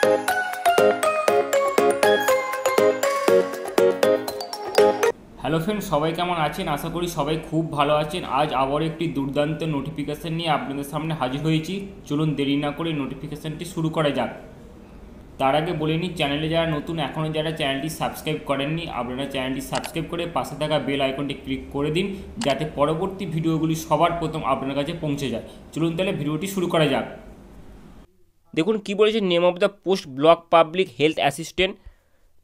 Hello friend, সবাই কেমন আছেন? আশা করি সবাই খুব ভালো আছেন। আজ আবার একটি দুর্দান্ত নোটিফিকেশান নিয়ে আপনাদের সামনে হাজির হয়েছি। চলুন দেরি না করে নোটিফিকেশানটি শুরু করা যাক। তার আগে বলে নিই, চ্যানেলে যারা নতুন, এখনও যারা চ্যানেলটি সাবস্ক্রাইব করেননি, আপনারা চ্যানেলটি সাবস্ক্রাইব করে পাশে থাকা বেল আইকনটি ক্লিক করে দিন, যাতে পরবর্তী ভিডিওগুলি সবার প্রথম আপনার কাছে পৌঁছে যায়। চলুন তাহলে ভিডিওটি শুরু করা যাক। দেখুন কি বলেছে, name of the post block public health assistant.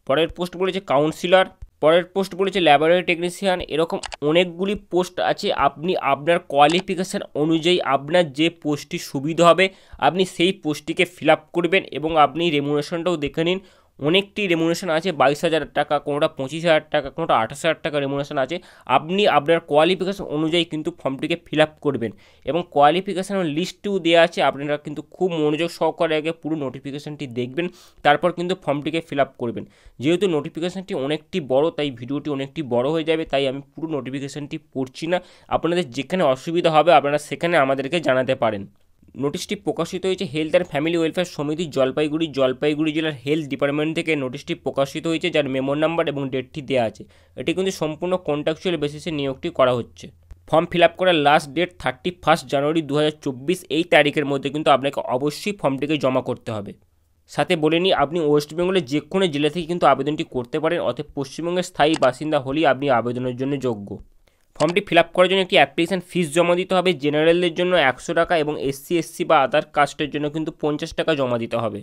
পরের পোস্ট বলেছে কাউন্সিলর। পরের পোস্ট বলেছে ল্যাবরেটরি টেকনিশিয়ান। এরকম অনেকগুলি পোস্ট আছে। আপনি আপনার কোয়ালিফিকেশান অনুযায়ী আপনার যে পোস্টটি সুবিধা হবে আপনি সেই পোস্টটিকে ফিল আপ করবেন এবং আপনি রেমুনেশনটাও দেখে নিন। অনেকটি রেমুনেশন আছে, 22,000 টাকা, কোনোটা 25,000 টাকা, কোনোটা 28,000 টাকা রেমুনেশন আছে। আপনি আপনার কোয়ালিফিকেশান অনুযায়ী কিন্তু ফর্মটিকে ফিল আপ করবেন এবং কোয়ালিফিকেশানের লিস্টটিও দেওয়া আছে। আপনারা কিন্তু খুব মনোযোগ সহকারে আগে পুরো নোটিফিকেশানটি দেখবেন, তারপর কিন্তু ফর্মটিকে ফিল আপ করবেন। যেহেতু নোটিফিকেশানটি অনেকটি বড়, তাই ভিডিওটি অনেকটি বড় হয়ে যাবে, তাই আমি পুরো নোটিফিকেশানটি পড়ছি না। আপনাদের যেখানে অসুবিধা হবে আপনারা সেখানে আমাদেরকে জানাতে পারেন। নোটিশটি প্রকাশিত হয়েছে হেলথ অ্যান্ড ফ্যামিলি ওয়েলফেয়ার সমিতি জলপাইগুড়ি জেলার হেলথ ডিপার্টমেন্ট থেকে নোটিশটি প্রকাশিত হয়েছে, যার মেমোর নাম্বার এবং ডেটটি দেওয়া আছে। এটি কিন্তু সম্পূর্ণ কন্ট্রাকচুয়াল বেসিসে নিয়োগটি করা হচ্ছে। ফর্ম ফিল আপ করার লাস্ট ডেট 31 জানুয়ারি 2024। এই তারিখের মধ্যে কিন্তু আপনাকে অবশ্যই ফর্মটিকে জমা করতে হবে। সাথে বলে নিই, আপনি ওয়েস্ট বেঙ্গলের যে কোনো জেলা থেকে কিন্তু আবেদনটি করতে পারেন, অতএব পশ্চিমবঙ্গের স্থায়ী বাসিন্দা হলেই আপনি আবেদনের জন্য যোগ্য। ফর্মটি ফিল আপ করার জন্য একটি অ্যাপ্লিকেশান ফিস জমা দিতে হবে। জেনারেলদের জন্য 100 টাকা এবং SC/SC বা আদার কাস্টের জন্য কিন্তু 50 টাকা জমা দিতে হবে।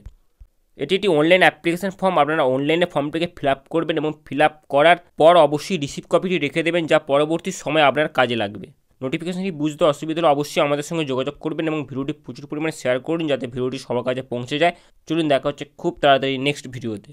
এটি একটি অনলাইন অ্যাপ্লিকেশান ফর্ম। আপনারা অনলাইনে ফর্মটিকে ফিল আপ করবেন এবং ফিল আপ করার পর অবশ্যই রিসিভ কপিটি রেখে দেবেন, যা পরবর্তী সময় আপনার কাজে লাগবে। নোটিফিকেশানটি বুঝতে অসুবিধা হলে অবশ্যই আমাদের সঙ্গে যোগাযোগ করবেন এবং ভিডিওটি প্রচুর পরিমাণে শেয়ার করুন, যাতে ভিডিওটি সবার কাছে পৌঁছে যায়। চলুন দেখা হচ্ছে খুব তাড়াতাড়ি নেক্সট ভিডিওতে।